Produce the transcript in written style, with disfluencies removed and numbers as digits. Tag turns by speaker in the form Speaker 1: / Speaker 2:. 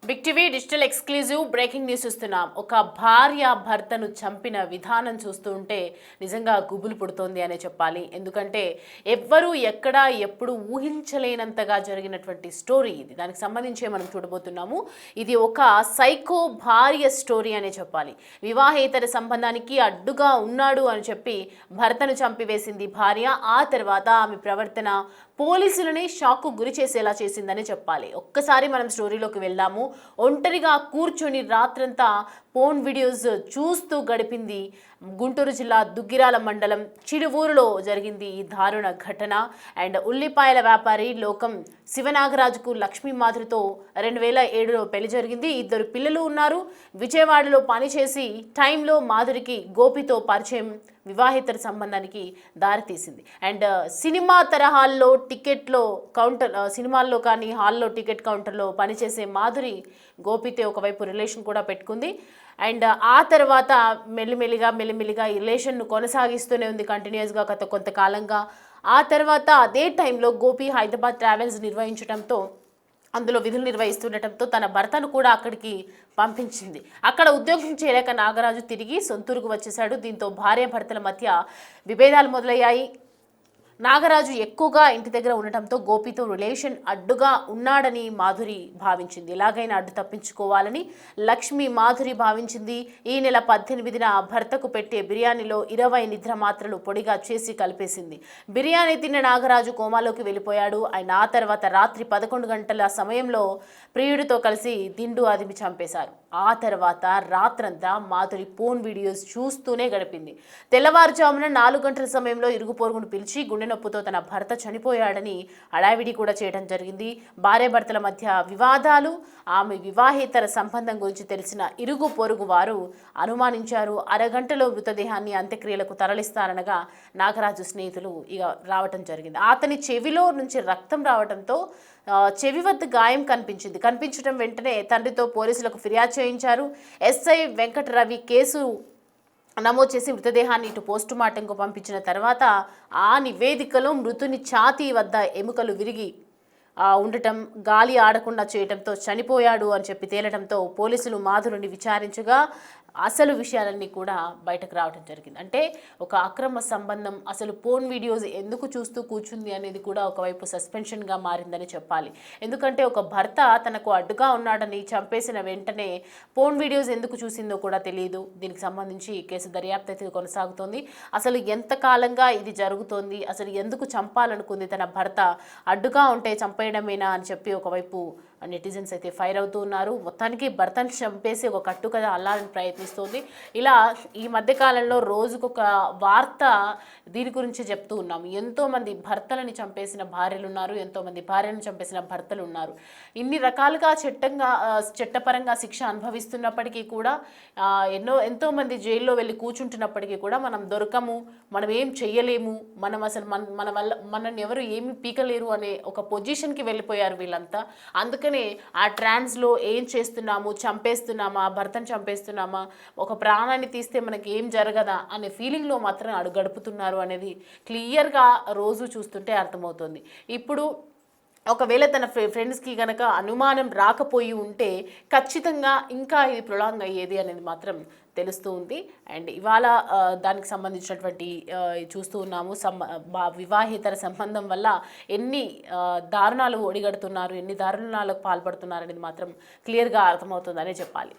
Speaker 1: Big TV digital exclusive breaking news చూస్తున్నాం. ఒక భార్య భర్తను చంపిన విధానం చూస్తూ ఉంటే నిజంగా గుబులు పుడుతోంది అనే చెప్పాలి. ఎందుకంటే ఎవ్వరూ ఎక్కడ ఎప్పుడు ఊహించలేనంతగా జరిగినటువంటి స్టోరీ ఇది. దానికి సంబంధించి మనం చూడబోతున్నాము. ఇది ఒక సైకో భార్య స్టోరీ అనే చెప్పాలి. వివాహేతర సంబంధానికి అడ్డుగా ఉన్నాడు అని చెప్పి భర్తను చంపివేసింది భార్య. ఆ తర్వాత ఆమె ప్రవర్తన పోలీసులని షాక్కు గురి చేసేలా చేసిందని చెప్పాలి. ఒక్కసారి మనం స్టోరీలోకి వెళ్దాము. ఒంటరిగా కూర్చొని రాత్రంతా ఫోన్ వీడియోస్ చూస్తూ గడిపింది. గుంటూరు జిల్లా దుగ్గిరాల మండలం చిరువూరులో జరిగింది ఈ దారుణ ఘటన. అండ్ ఉల్లిపాయల వ్యాపారి లోకం శివనాగరాజుకు లక్ష్మీ మాధురితో 2007లో పెళ్లి జరిగింది. 2 పిల్లలు ఉన్నారు. విజయవాడలో పనిచేసి టైంలో మాధురికి గోపితో పరిచయం వివాహేతర సంబంధానికి దారితీసింది. అండ్ సినిమా తరహాల్లో టికెట్లో కౌంటర్ సినిమాల్లో కానీ హాల్లో టికెట్ కౌంటర్లో పనిచేసే మాధురి గోపితో ఒకవైపు రిలేషన్ కూడా పెట్టుకుంది. అండ్ ఆ తర్వాత మెల్లిమెల్లిగా ఈ రిలేషన్ను కొనసాగిస్తూనే ఉంది కంటిన్యూస్గా కొంతకాలంగా. ఆ తర్వాత అదే టైంలో గోపి హైదరాబాద్ ట్రావెల్స్ నిర్వహించడంతో అందులో విధులు నిర్వహిస్తుండటంతో తన భర్తను కూడా అక్కడికి పంపించింది. అక్కడ ఉద్యోగం చేయలేక నాగరాజు తిరిగి సొంతూరుకు వచ్చేశాడు. దీంతో భార్య భర్తల మధ్య విభేదాలు మొదలయ్యాయి. నాగరాజు ఎక్కువగా ఇంటి దగ్గర ఉండటంతో గోపితో రిలేషన్ అడ్డుగా ఉన్నాడని మాధురి భావించింది. ఎలాగైనా అడ్డు తప్పించుకోవాలని లక్ష్మి మాధురి భావించింది. ఈ నెల 18న భర్తకు పెట్టే బిర్యానీలో 20 నిద్ర మాత్రలు పొడిగా చేసి కలిపేసింది. బిర్యానీ తిన్న నాగరాజు కోమాలోకి వెళ్ళిపోయాడు. ఆయన ఆ తర్వాత రాత్రి 11 గంటల సమయంలో ప్రియుడితో కలిసి దిండు అదిమి చంపేశారు. ఆ తర్వాత రాత్రంతా మాధురి ఫోన్ వీడియోస్ చూస్తూనే గడిపింది. తెల్లవారుజామున 4 గంటల సమయంలో ఇరుగు పొరుగును పిలిచి నొప్పుతో తన భర్త చనిపోయాడని హడావిడి కూడా చేయడం జరిగింది. భార్య భర్తల మధ్య వివాదాలు, ఆమె వివాహేతర సంబంధం గురించి తెలిసిన ఇరుగు పొరుగు వారు అనుమానించారు. అరగంటలో మృతదేహాన్ని అంత్యక్రియలకు తరలిస్తారనగా నాగరాజు స్నేహితులు ఇక రావటం జరిగింది. అతని చెవిలో నుంచి రక్తం రావడంతో చెవి వద్ద గాయం కనిపించడం వెంటనే తండ్రితో పోలీసులకు ఫిర్యాదు చేయించారు. ఎస్ఐ వెంకటరవి కేసు నమోదు చేసి మృతదేహాన్ని ఇటు పోస్టుమార్టంకు పంపించిన తర్వాత ఆ నివేదికలో మృతుని ఛాతీ వద్ద ఎముకలు విరిగి ఉండటం, గాలి ఆడకుండా చేయడంతో చనిపోయాడు అని చెప్పి తేలడంతో పోలీసులు మాధురిని విచారించగా అసలు విషయాలన్నీ కూడా బయటకు రావడం జరిగింది. అంటే ఒక అక్రమ సంబంధం, అసలు ఫోన్ వీడియోస్ ఎందుకు చూస్తూ కూర్చుంది అనేది కూడా ఒకవైపు సస్పెన్షన్గా మారిందని చెప్పాలి. ఎందుకంటే ఒక భర్త తనకు అడ్డుగా ఉన్నాడని చంపేసిన వెంటనే ఫోన్ వీడియోస్ ఎందుకు చూసిందో కూడా తెలియదు. దీనికి సంబంధించి కేసు దర్యాప్తు అయితే కొనసాగుతోంది. అసలు ఎంతకాలంగా ఇది జరుగుతోంది, అసలు ఎందుకు చంపాలనుకుంది తన భర్త, అడ్డుగా ఉంటే చంపేయడమేనా అని చెప్పి ఒకవైపు నెటిజన్స్ అయితే ఫైర్ అవుతూ ఉన్నారు. మొత్తానికి భర్తను చంపేసి ఒక కట్టుకథ అల్లాలని ప్రయత్నిస్తోంది. ఇలా ఈ మధ్యకాలంలో రోజుకొక వార్త దీని గురించి చెప్తూ ఉన్నాం. ఎంతోమంది భర్తలని చంపేసిన భార్యలు ఉన్నారు, ఎంతోమంది భార్యను చంపేసిన భర్తలు ఉన్నారు. ఇన్ని రకాలుగా చట్టపరంగా శిక్ష అనుభవిస్తున్నప్పటికీ కూడా ఎంతోమంది జైల్లో వెళ్ళి కూర్చుంటున్నప్పటికీ కూడా మనం దొరకము, మనం ఏం చెయ్యలేము, మనం అసలు మన వల్ల మనల్ని ఎవరు ఏమి పీకలేరు అనే ఒక పొజిషన్కి వెళ్ళిపోయారు వీళ్ళంతా. అందుకని ఆ ట్రాన్స్లో ఏం చేస్తున్నాము, చంపేస్తున్నామా, భర్తను చంపేస్తున్నామా, ఒక ప్రాణాన్ని తీస్తే మనకి ఏం జరగదా అనే ఫీలింగ్లో మాత్రం గడుపుతున్నారు అనేది క్లియర్గా రోజు చూస్తుంటే అర్థమవుతుంది. ఇప్పుడు ఒకవేళ తన ఫ్రెండ్స్కి కనుక అనుమానం రాకపోయి ఉంటే ఖచ్చితంగా ఇంకా ఇది ప్రొలాంగ్ అయ్యేది అనేది మాత్రం తెలుస్తూ ఉంది. అండ్ ఇవాళ దానికి సంబంధించినటువంటి చూస్తూ ఉన్నాము. వివాహేతర సంబంధం వల్ల ఎన్ని దారుణాలు ఒడిగడుతున్నారు, ఎన్ని దారుణాలకు పాల్పడుతున్నారు అనేది మాత్రం క్లియర్గా అర్థమవుతుందనే చెప్పాలి.